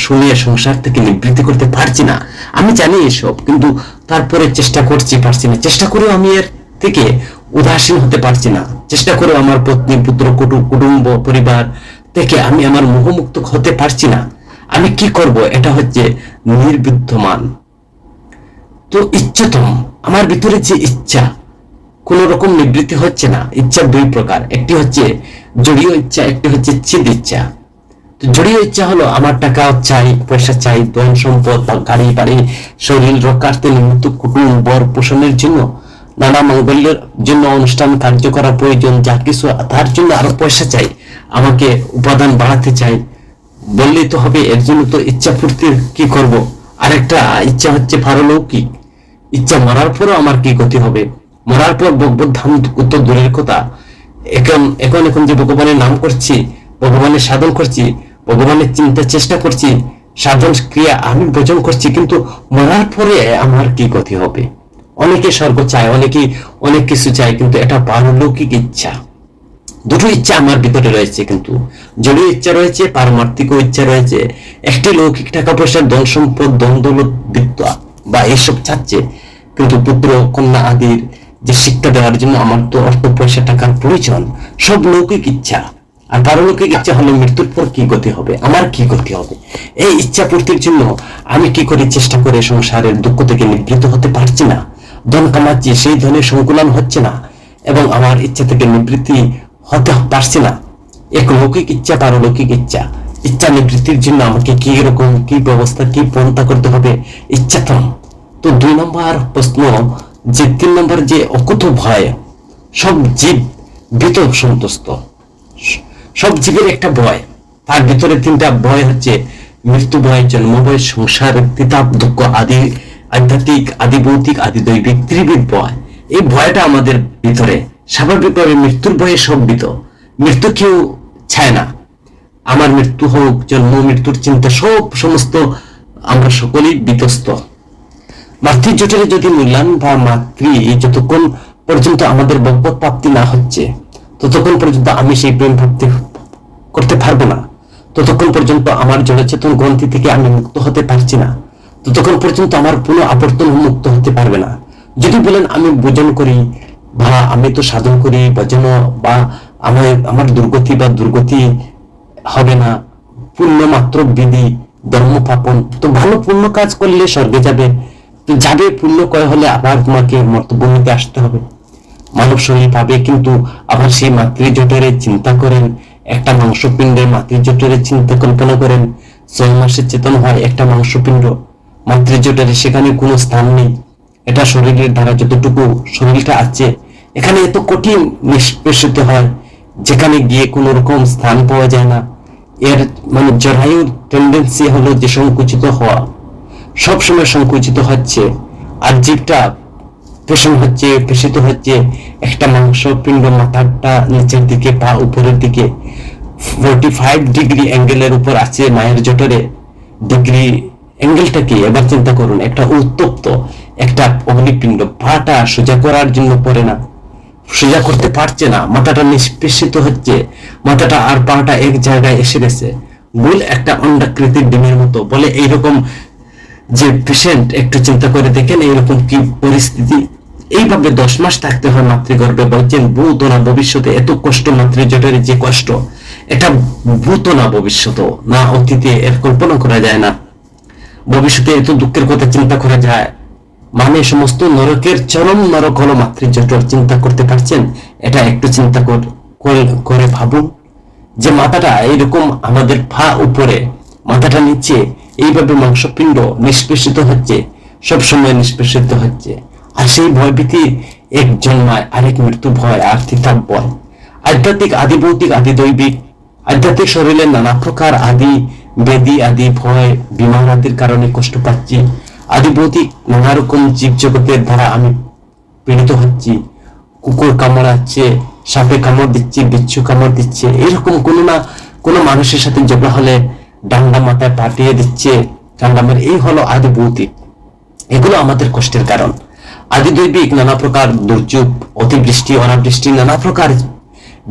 Speaker 1: শুনে সংসার থেকে নিবৃত্তি করতে পারছি না, আমি জানি এসব, কিন্তু তারপরে চেষ্টা করছি, পারছি না। চেষ্টা করেও আমি এর থেকে উদাসীন হতে পারছি না। চেষ্টা করেও আমার পত্নী পুত্র কুটুম্ব পরিবার থেকে আমি আমার মোহমুক্ত হতে পারছি না। আমি কি করব? এটা হচ্ছে নির্বিদ্যমান। তো ইচ্ছাতম, আমার ভিতরে যে ইচ্ছা, কোন রকম নিবৃত্তি হচ্ছে না। ইচ্ছা 2 প্রকার, একটি হচ্ছে জড়ীয় ইচ্ছা, একটি হচ্ছে চিদ ইচ্ছা। তো জড়িয়ে ইচ্ছা হলো আমার টাকা চাই, পয়সা চাই, ধন সম্পদ বা গাড়ি বাড়ি, শরীর রক্ষার্থে নিমিত্ত কুটুম বর পোষণের জন্য, নানা মঙ্গলের জন্য অনুষ্ঠান কার্য করা প্রয়োজন, যা কিছু তার জন্য আরো পয়সা চাই, আমাকে উপাদান বাড়াতে চাই, বললেই তো হবে। এর জন্য তো ইচ্ছা পূর্তির কি করব? আরেকটা ইচ্ছা হচ্ছে পারলৌকিক ইচ্ছা। মরার পরও আমার কি গতি হবে? মরার পর ভগবত ধাম তো দূরের কথা, এখন এখন এখন যে ভগবানের নাম করছি, ভগবানের সাধন করছি, ভগবানের চিন্তার চেষ্টা করছি, সাধন ক্রিয়া আমি ভোজন করছি, কিন্তু মরার পরে আমার কি গতি হবে? অনেকে স্বর্গ চায়, অনেকে অনেক কিছু চায়, কিন্তু এটা পারলৌকিক ইচ্ছা। দুটো ইচ্ছা আমার ভিতরে রয়েছে, কিন্তু জলীয় ইচ্ছা রয়েছে, পারমার্থিক ইচ্ছা রয়েছে। একটি লৌকিক টাকা পয়সার ধন সম্পদ, ধন দৌলত, বিদ্যা বা এইসব চাচ্ছে, কিন্তু পুত্র কন্যা আদির যে শিক্ষা দেওয়ার জন্য আমার তো অর্থ পয়সা টাকার প্রয়োজন। সব লৌকিক ইচ্ছা। আর পারলৌকিক ইচ্ছা হলো মৃত্যুর পর কি গতি হবে, আমার কি গতি হবে। এই ইচ্ছা পূর্তির জন্য আমি কি করে চেষ্টা করে সংসারের দুঃখ থেকে নিবৃত্ত হতে পারছি না। ধন কামাচ্ছি, সেই ধনের সংকুলন হচ্ছে না, এবং আমার ইচ্ছা থেকে নিবৃত্তি হতে পারছি না। এক লৌকিক ইচ্ছা, পারলৌকিক ইচ্ছা। ইচ্ছা নিবৃত্তির জন্য আমাকে কি রকম, কি ব্যবস্থা, কি পন্থা করতে হবে? ইচ্ছাতম। তো 2 নম্বর প্রশ্ন, যে 3 নম্বর যে অকুত ভয়, সব জীব ভীত সন্তুষ্ট, সব জীবের একটা ভয়। তার ভিতরে 3টা ভয় হচ্ছে মৃত্যু ভয়, জন্ম ভয়, সংসার তিতাব দুঃখ, আদি আধ্যাত্মিক, আদি ভৌতিক, আদি দৈবিক, ত্রিবিধ ভয়। এই ভয়টা আমাদের ভিতরে স্বাভাবিকভাবে। মৃত্যুর ভয়ে সব ভীত। মৃত্যু কেউ চায় না। আমার মৃত্যু হোক, জন্ম মৃত্যুর চিন্তা, সমস্ত আমরা সকলেই বিতস্ত। মাতৃজোটের যদি মূল্যায়ন বা মাতৃ যতক্ষণ পর্যন্ত আমাদের ভগবত প্রাপ্তি না হচ্ছে, ততক্ষণ পর্যন্ত আমি সেই প্রেম প্রাপ্তি করতে পারবো না। ততক্ষণ পর্যন্ত আমার জড়চেতন গ্রন্থি থেকে আমি মুক্ত হতে পারছি না। ততক্ষণ পর্যন্ত আমার পুনঃ আবর্তন মুক্ত হতে পারবে না। যদি বলেন আমি ভোজন করি বা আমি তো সাধন করি ভজন, বা আমার দুর্গতি বা দুর্গতি হবে না, পুণ্য মাত্র বিধি, ধর্ম পাপন, তো ভালো পুণ্য কাজ করলে স্বর্গে যাবে। তো যাবে, পুণ্য কয় হলে আবার তোমাকে মর্তভূমিতে আসতে হবে, মানব শরীর পাবে। কিন্তু আবার সেই মাতৃজোটের চিন্তা করেন, একটা মাংসপিণ্ডের মাতৃজোটের চিন্তা কল্পনা করেন। 6 মাসে চেতন হয় একটা মাংসপিণ্ড মাতৃজোটের, সেখানে কোনো স্থান নেই। এটা শরীরের দ্বারা যতটুকু শরীরটা আছে, এখানে এত কঠিন নিষ্পেষিত হয়, যেখানে গিয়ে কোন রকম স্থান পাওয়া যায় না। এর মানে জরায়ুর টেন্ডেন্সি হলো যে সংকুচিত হওয়া, সবসময় সংকুচিত হচ্ছে। আর জীবটা পেশিত হচ্ছে একটা মাংসপিণ্ড, মাথাটা নিচের দিকে, পা উপরের দিকে, 45 ডিগ্রি অ্যাঙ্গেলের উপর আছে মায়ের জঠরে। ডিগ্রি অ্যাঙ্গেলটা কি এবার চিন্তা করুন। একটা উত্তপ্ত একটা অগ্নিপিণ্ড, পাটা সোজা করার জন্য পড়ে না, সোজা করতে পারছে না, মাথাটা নিষ্পেষিত হচ্ছে, মাথাটা আর পাটা এক জায়গায় এসে গেছে, গোল একটা অন্ডাকৃতির ডিমের মতো। বলে এইরকম যে পেশেন্ট, একটু চিন্তা করে দেখেন এইরকম কি পরিস্থিতি। এইভাবে 10 মাস থাকতে হয় মাতৃগর্ভে। বলছেন ভূত না ভবিষ্যতে এত কষ্ট, মাতৃজঠরের যে কষ্ট, এটা ভূত না ভবিষ্যৎ না অতীতে, এর কল্পনা করা যায় না। ভবিষ্যতে এত দুঃখের কথা চিন্তা করা যায়, মানে সমস্ত নরকের চরম নরক হলো মাতৃজঠর। চিন্তা করতে পারছেন? এটা একটু চিন্তা করে ভাবুন, যে মাথাটা এইরকম আমাদের পা উপরে, মাথাটা নিচে, এইভাবে মাংসপিণ্ড নিষ্পেষিত হচ্ছে, সবসময় নিষ্পেষিত হচ্ছে। আর সেই ভয়ভীতি এক জন্মায়, আরেক মৃত্যু ভয়, আর তিতাব ভয়। আধ্যাত্মিক, আদি ভৌতিক, আদি দৈবিক। আধ্যাত্মিক শরীরে নানা প্রকার আদি বেদি, আদি ভয়, বিমার আদির কারণে কষ্ট পাচ্ছি। আদি ভৌতিক নানা রকম জীব জগতের দ্বারা আমি পীড়িত হচ্ছি। কুকুর কামড়াচ্ছে, সাপে কামড় দিচ্ছে, বিচ্ছু কামড় দিচ্ছে, এরকম কোনো না কোনো মানুষের সাথে ঝগড়া হলে ডান্ডা মাথায় পাঠিয়ে দিচ্ছে, ডান্ডামের। এই হলো আদি ভৌতিক, এগুলো আমাদের কষ্টের কারণ। আদি দৈবিক নানা প্রকার দুর্যোগ, অতিবৃষ্টি, অনাবৃষ্টি, নানা প্রকার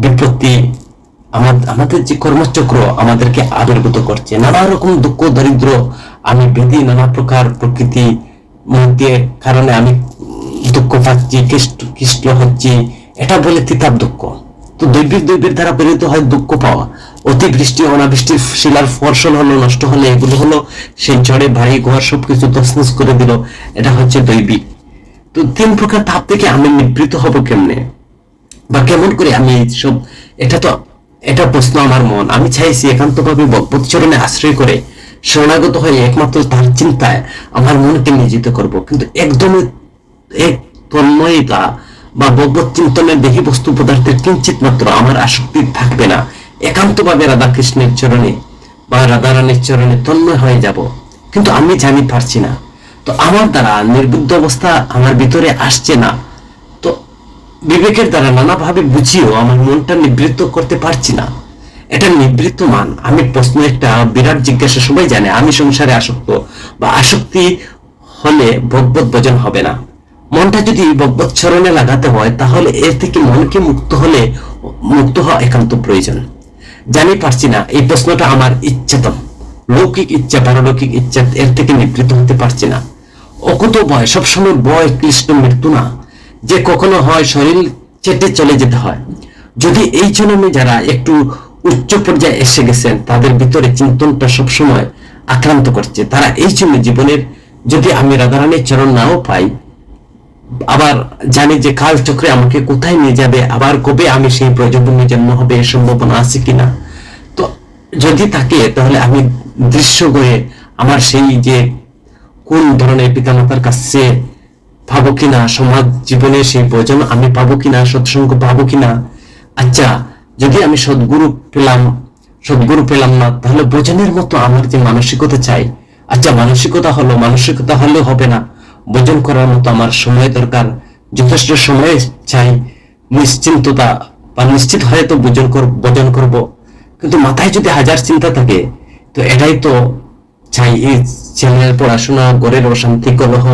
Speaker 1: বিপত্তি, আমাদের যে কর্মচক্র আমাদেরকে আবির্ভূত করছে, নানা রকম দুঃখ দরিদ্র, আমি বেদি, নানা প্রকার প্রকৃতি মধ্যে কারণে আমি দুঃখ পাচ্ছি, কৃষ্ট হচ্ছি, এটা বলে তিতাব দুঃখ। তো দৈবিক দ্বারা প্রেরিত হয় দুঃখ পাওয়া। অতিবৃষ্টি, অনাবৃষ্টি, শিলার ফসল হলো নষ্ট হলে, এগুলো হলো সেই ঝড়ে বাড়ি ঘর সবকিছু তছনছ করে দিল, এটা হচ্ছে দৈবিক। তো 3 প্রকার তাপ থেকে আমি নিবৃত্ত হব কেমনে, বা কেমন করে আমি সব, এটা তো এটা প্রশ্ন আমার মন। আমি চাইছি একান্তভাবে ভগবত চরণে আশ্রয় করে শরণাগত হয়ে একমাত্র তার চিন্তায় আমার মনকে নিয়োজিত করব, কিন্তু একদমই এক তন্ময়তা বা ভগবত চিন্তনের দেহি বস্তু পদার্থের কিঞ্চিত মাত্র আমার আসক্তি থাকবে না। একান্তভাবে রাধা কৃষ্ণের চরণে বা রাধারানীর চরণে তন্ময় হয়ে যাব, কিন্তু আমি জানি পারছি না। তো আমার দ্বারা নির্বুদ্ধ অবস্থা আমার ভিতরে আসছে না, তো বিবেকের দ্বারা নানাভাবে বুঝিয়েও আমার মনটা নিবৃত্ত করতে পারছি না। এটা নিবৃত্ত মান। আমি প্রশ্ন একটা বিরাট জিজ্ঞাসা, সবাই জানে আমি সংসারে আসক্ত বা আসক্তি হলে ভগবত ভজন হবে না। মনটা যদি ভগবত চরণে লাগাতে হয় তাহলে এর থেকে মনকে মুক্ত হওয়া একান্ত প্রয়োজন। জানি পারছি না, এই প্রশ্নটা আমার ইচ্ছাতম, লৌকিক ইচ্ছা পারলৌকিক ইচ্ছা, এর থেকে নিবৃত্ত হতে পারছি না। অকুত ভয়, সবসময় ভয় ক্লিষ্ট মৃত্যু না, যে কখনো হয় শরীর চেটে চলে যেতে হয়। যদি এই জন্মে যারা একটু উচ্চ পর্যায়ে এসে গেছেন তাদের ভিতরে চিন্তনটা সবসময় আক্রান্ত করছে, তারা এই জন্য জীবনের যদি আমি রাধারানীর চরণ নাও পাই, আবার জানি যে কাল চক্রে আমাকে কোথায় নিয়ে যাবে, আবার কবে আমি সেই প্রয়োজনীয় জন্ম হবে এর সম্ভাবনা আছে কিনা। তো যদি থাকে তাহলে আমি দৃশ্য করে আমার সেই যে কোন ধরনের পিতামাতার কাছে পাবো কিনা, সমাজ জীবনে সেই প্রয়োজন আমি পাবো কিনা, সৎসঙ্গ পাবো কিনা। আচ্ছা, যদি আমি সদ্গুরু পেলাম না, তাহলে ভোজনের মতো আমার যে মানসিকতা চাই, আচ্ছা মানসিকতা হলেও হবে না, ভোজন করার মতো আমার সময় দরকার, যথেষ্ট সময় চাই, নিশ্চিন্ততা বা নিশ্চিত হয়ে তো ভোজন করব। কিন্তু মাথায় যদি হাজার চিন্তা থাকে, তো এটাই তো চাই, এই ছেলের পড়াশোনা, ঘরের অশান্তি, কলহ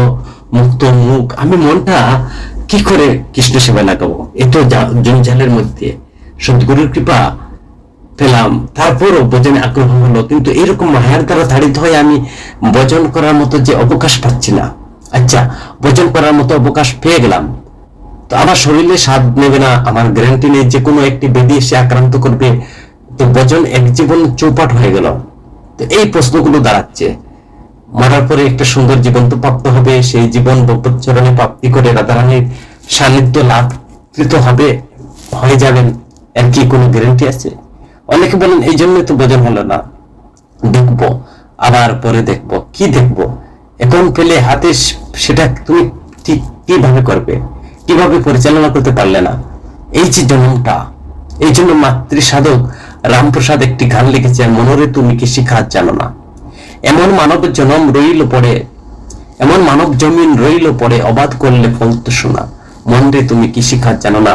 Speaker 1: মুক্ত মুখ, আমি মনটা কি করে কৃষ্ণ সেবা লাগাবো? এ তো জঞ্জালের মধ্যে সদ্গুরুর কৃপা পেলাম, তারপরও ভোজনে আগ্রহ হলো, কিন্তু এরকম মায়ার দ্বারা তাড়িত হয়ে আমি ভোজন করার মতো যে অবকাশ পাচ্ছি না। আচ্ছা, ভোজন করার মতো অবকাশ পেয়ে গেলাম, তো আমার শরীরে স্বাদ নেবে না, আমার গ্যারান্টি নেই যে কোনো একটি ব্যাধি এসে আক্রান্ত করবে, তো ভোজন এক জীবন চৌপাট হয়ে গেল। তো এই প্রশ্নগুলো দাঁড়াচ্ছে, মরার পরে একটা সুন্দর জীবন তো প্রাপ্ত হবে, সেই জীবন ভগবত চরণে প্রাপ্তি করে রাধারানীর সান্নিধ্য লাভকৃত হয়ে যাবেন, এর কি কোনো গ্যারান্টি আছে? অনেকে বলেন এই জন্যই তো ভোজন হলো না, দেখবো আবার পরে দেখবো। কি দেখবো? এখন পেলে হাতে, সেটা তুমি ঠিক কিভাবে করবে, কিভাবে পরিচালনা করতে পারলে না? এই যে জন্মটা, এই জন্য মাতৃ সাধক রামপ্রসাদ একটি গান লিখেছেন, মনোরে তুমি কি শিখা জানো না। এমন মানব জনম রইল পড়ে, এমন মানব জমিন রইল পড়ে, অবাধ করলে ফলতো শোনা, মন রে তুমি কি শিখা জানো না।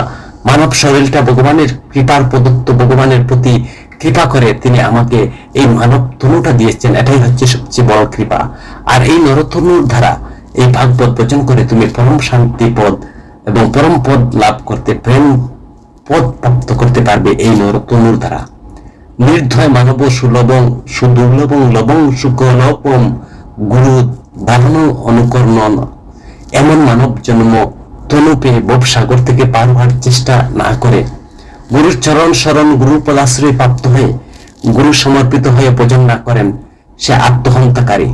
Speaker 1: মানব শরীরটা ভগবানের কৃপার প্রদত্ত, ভগবানের প্রতি কৃপা করে তিনি আমাকে এই মানব তনুটা দিয়েছেন, এটাই হচ্ছে সবচেয়ে বড় কৃপা। আর এই নরতনুর দ্বারা এই ভাগবত বচন করে তুমি পরম শান্তি পদ এবং পরম পদ লাভ করতে, প্রেম পদ প্রাপ্ত করতে পারবে এই নরতনুর দ্বারা। নির্ধয় মানব সুদুর্লভং লবং সুকলপম গুরু দারুণ অনুকরণ। এমন মানব জন্ম তনু পেয়ে ভবসাগর থেকে পার হওয়ার চেষ্টা না করে গুরুর চরণ শরণ, গুরুর পদাশ্রয় প্রাপ্ত হয়ে গুরু সমর্পিত হয়ে ভোজন না করেন, সে আত্মহন্তাকারী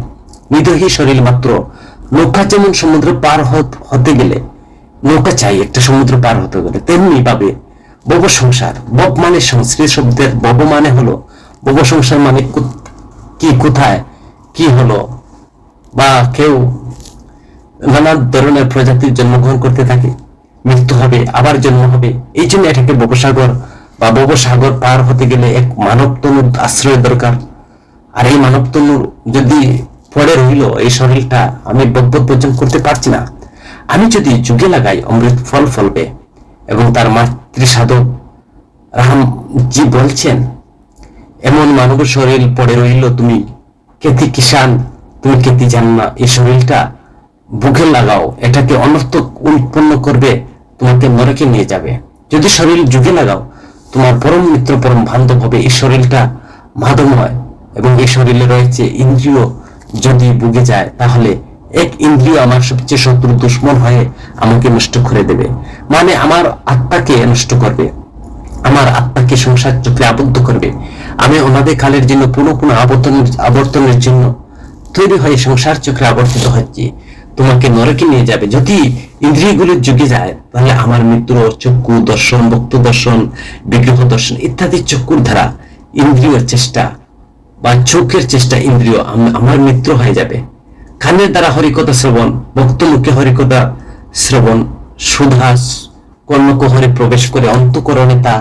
Speaker 1: নিদহী শরীর মাত্র। নৌকা যেমন সমুদ্র পার হতে গেলে নৌকা চাই, একটা সমুদ্র পার হতে গেলে, তেমনি ভাবে ভব সংসার, বব মানে সংস্কৃত শব্দের বব মানে হলো, ভব সংসার মানে কি, কোথায় কি হলো, বা কেউ নানা ধরনের প্রজাতির জন্মগ্রহণ করতে থাকে, মৃত্যু হবে, আবার জন্ম হবে, এই জন্য এটাকে ভবসাগর বা ভবসাগর পার হতে গেলে এক মানব তনুর আশ্রয় দরকার। আর এই মানব তনুর যদি পড়ে রইল এই শরীরটা, আমি ভগবত ভোজন করতে পারছি না। আমি যদি যুগে লাগাই অমৃত ফল ফলবে। এবং তার মাতৃ সাধক রামজি বলছেন, এমন মানব শরীর পড়ে রইল, তুমি কেতি কিষান, তুমি কেতি জানো না। এই শরীরটা বুকে লাগাও, এটাকে অনর্থ উৎপন্ন করবে, তোমাকে নরকে নিয়ে যাবে। যদি শরীর যুগে লাগাও, তোমার পরম মিত্র পরম বান্ধব হবে। এই শরীরটা মাধবময় এবং এই শরীরে রয়েছে ইন্দ্রিয়, যদি বুকে যায় তাহলে এক ইন্দ্রিয় আমার সবচেয়ে শত্রু দুশ্মন হয়ে আমাকে নষ্ট করে দেবে, মানে আমার আত্মাকে নষ্ট করবে, আমার আত্মাকে সংসার চক্রে আবদ্ধ করবে। আমি অনাদি কালের জন্য পুনঃ পুনঃ আবর্তনের জন্য তৈরি হয়ে সংসার চক্রে আবর্তিত হচ্ছি। তোমাকে নরকে নিয়ে যাবে। যদি ইন্দ্রিয়গুলো যুগে যায়, তাহলে আমার মিত্র চক্ষু দর্শন, বক্ত দর্শন, বিগ্রহ দর্শন ইত্যাদি চক্ষুর দ্বারা ইন্দ্রিয়ের চেষ্টা বা চোখের চেষ্টা ইন্দ্রিয় আমার মিত্র হয়ে যাবে। কানের দ্বারা হরিকথা শ্রবণ, ভক্ত মুখে হরিকথা শ্রবণ সুধা কর্ণক হরে প্রবেশ করে অন্তঃকরণে তা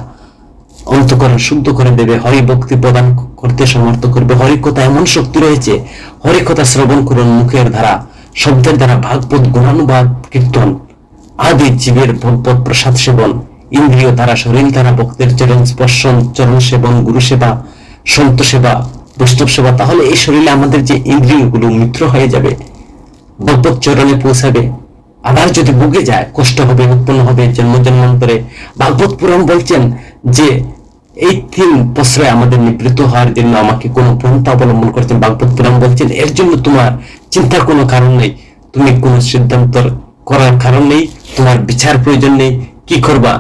Speaker 1: অন্তঃকরণ শুদ্ধ করে দেবে, হরি ভক্তি প্রদান করতে সমর্থ করবে। হরিকথা এমন শক্তি রয়েছে, হরিকথা শ্রবণ করুন মুখের দ্বারা, শব্দের দ্বারা ভাগবত গুণানুবাদ কীর্তন আদি জীবের ভগবত প্রসাদ সেবন, ইন্দ্রিয় দ্বারা শরীর দ্বারা ভক্তের চরণ স্পর্শন, চরণ সেবন, গুরু সেবা, সন্ত সেবা, বৈষ্ণব সেবা। তাহলে এই শরীরে আমাদের যে ইন্দ্রিয়গুলো মিত্র হয়ে যাবে, ভগবত চরণে পৌঁছাবে। আবার যদি বুকে যায় কষ্ট হবে, উৎপন্ন হবে জন্ম জন্মান্তরে। ভাগবত পুরাণ বলছেন যে এই 3 প্রশ্রয় আমাদের নিবৃত্ত হওয়ার জন্য আমাকে কোনো পন্থা অবলম্বন করছেন। ভাগবত পুরাণ বলছেন এর জন্য তোমার চিন্তার কোনো কারণ নেই, তুমি কোনো সিদ্ধান্ত করার কারণ নেই, তোমার বিচার প্রয়োজন নেই। কি করবা?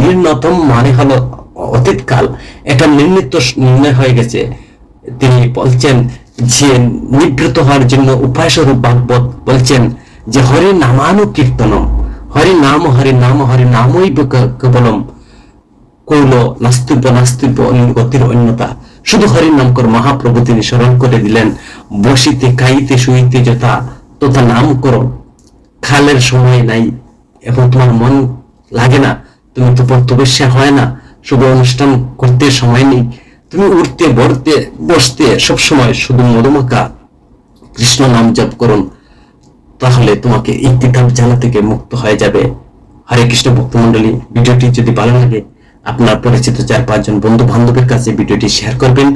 Speaker 1: নির্ণতম মানে হলো অতীতকাল, এটা নির্ণয় হয়ে গেছে। তিনি বলছেন যে নিবৃত্ত হওয়ার জন্য উপায় স্বরূপ ভাগবত বলছেন যে হরি নামানুকীর্তনম, হরি নাম হরি নাম হরি নামই কেবলম কৌল নাস্তিব্য নাস্তিব্য গতির অন্যতা। শুধু হরির নাম কর। মহাপ্রভু তিনি স্মরণ করে দিলেন, বসিতে খাইতে শুইতে যথা তথা নাম করো। খালের সময় নাই এবং তোমার মন লাগে না, তুমি তো তপস্যা হয় না, শুধু অনুষ্ঠান করতে সময় নেই, তুমি উঠতে বসতে বসতে সবসময় শুধু মধুমাখা কৃষ্ণ নাম জপ করুন, তাহলে তোমাকে এই তিতাব জ্বালা থেকে মুক্ত হয়ে যাবে। হরে কৃষ্ণ ভক্তমন্ডলী, ভিডিওটি যদি ভালো লাগে আপনার পরিচিত 4-5 জন বন্ধু বান্ধবের কাছে ভিডিওটি শেয়ার করবেন।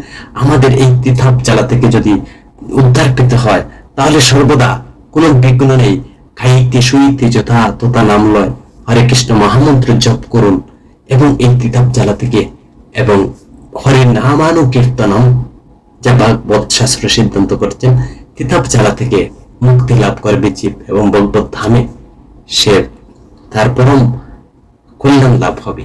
Speaker 1: আমাদের এই তিতাব জ্বালা থেকে যদি উদ্ধার পেতে হয়, তাহলে সর্বদা কোনো বিঘ্ন নেই, খাইতে শুইতে যথা তথা নাম লয় হরে কৃষ্ণ মহামন্ত্র জপ করুন এবং এই তিতাব জ্বালা থেকে এবং হরে নামানুকীর্তনম যা ভাগবত শাস্ত্র সিদ্ধান্ত করছেন, তিতাব জ্বালা থেকে মুক্তি লাভ করবে জীব এবং ভগবত ধামে সে তার পরম কল্যাণ লাভ হবে।